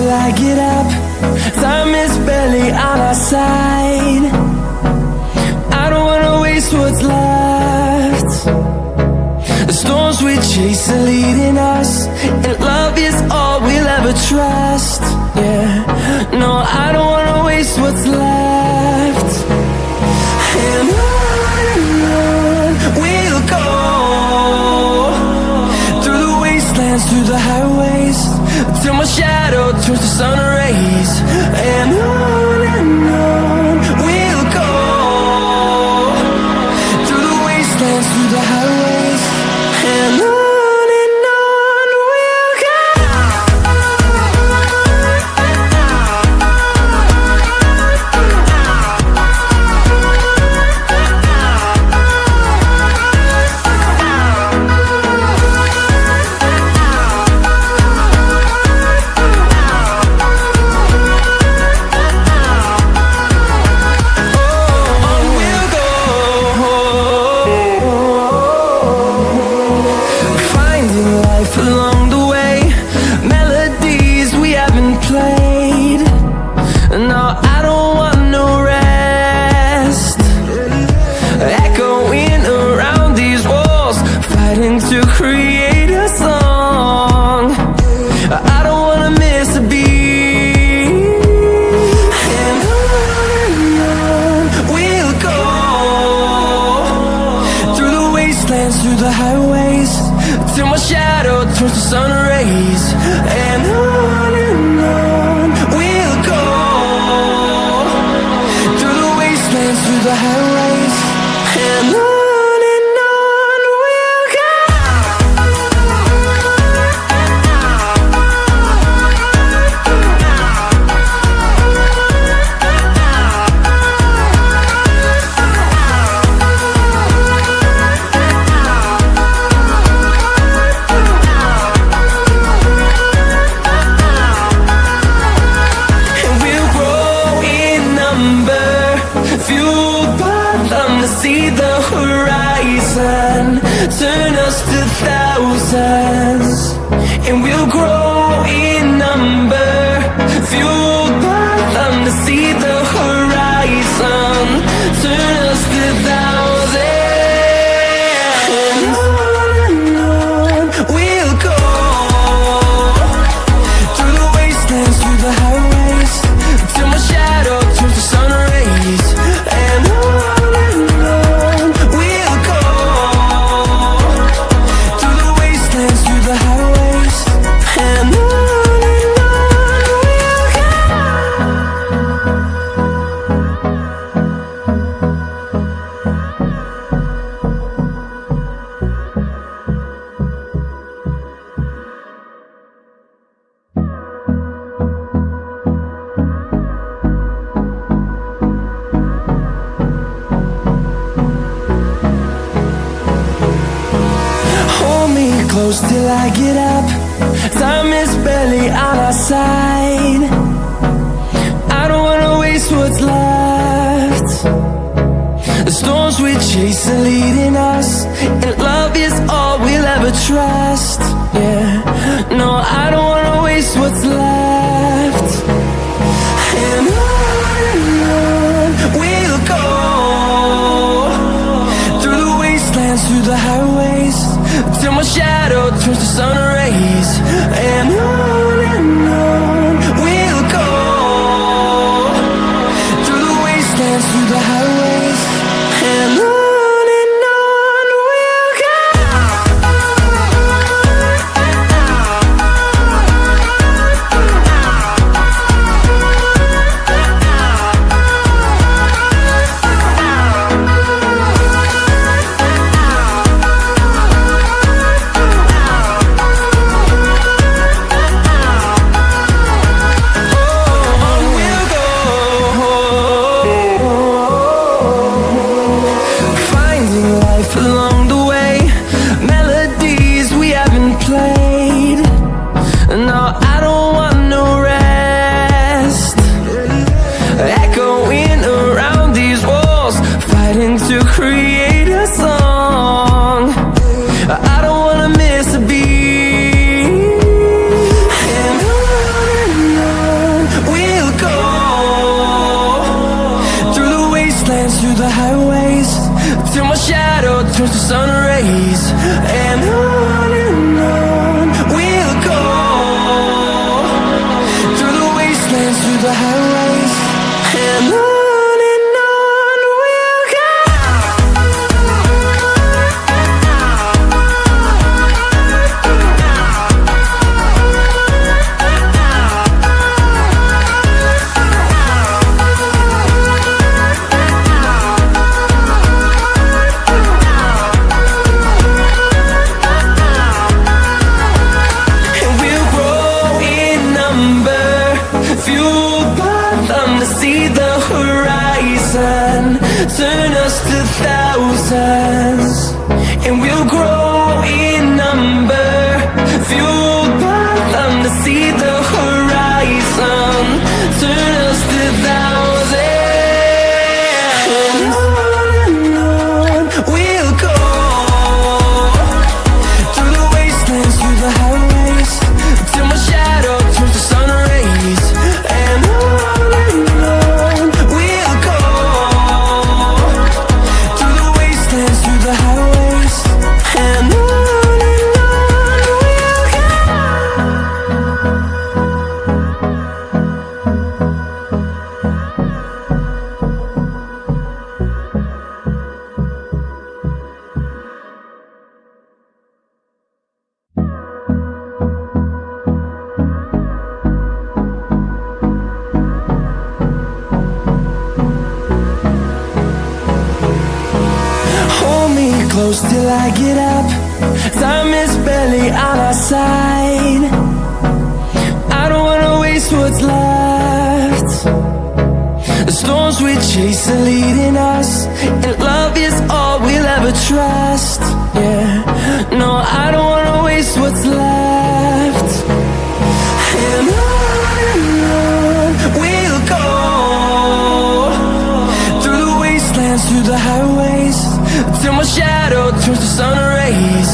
till I get up. Time is barely on our side. I don't wanna waste what's left. The storms we chase are leading us, and love is all we'll ever trust. Yeah, no, I don't wanna waste what's left. And on we'll go, through the wastelands, through the highways, till my shadow turns to sun rays. And on we'll go, through the wastelands, through the highways, and on we'll go. Along the way, melodies we haven't played. No, I don't want no rest. Echoing around these walls, fighting to create a song. I don't wanna miss a beat. And on we'll go, through the wastelands, through the highways, till my shadow turns to sun rays. And on we'll go, through the wastelands, through the highways, and on we'll go. Fueled by them to see the horizon, turn us to thousands, and we'll grow in number. Fueled by them to see the horizon, turn us to thousands. And on we'll go, through the wastelands, through the highways, till my shadow turns to sun rays. And on we'll go, through the wastelands, through the highways, and on we'll go. Hold me close till I get up. Time is barely on our side. I don't wanna waste what's left. The storms we chase are leading us, and love is all we'll ever trust. Yeah, no, I don't wanna waste what's left. And on we'll go, through the wastelands, through the highways, till my shadow turns to sun rays. And on we'll go, through the wastelands, through the highways, and on we'll go. turns to sun rays. And on we'll go, through the wastelands, through the highways. And on we'll go. Turn us to thousands, and we'll grow in number, fueled by them to see the horizon. Turn us to thousands, and on we'll go, through the wastelands, through the highways, till my shadow turns to sun rays. And on we'll go, through the highways. And on we'll go. Close till I get up, time is barely on our side. I don't wanna waste what's left. The storms we chase are leading us, and love is all we'll ever trust. Yeah, no, I don't wanna waste what's left. And on we'll go, through the wastelands, through the highways, till my shadow turns to sun rays.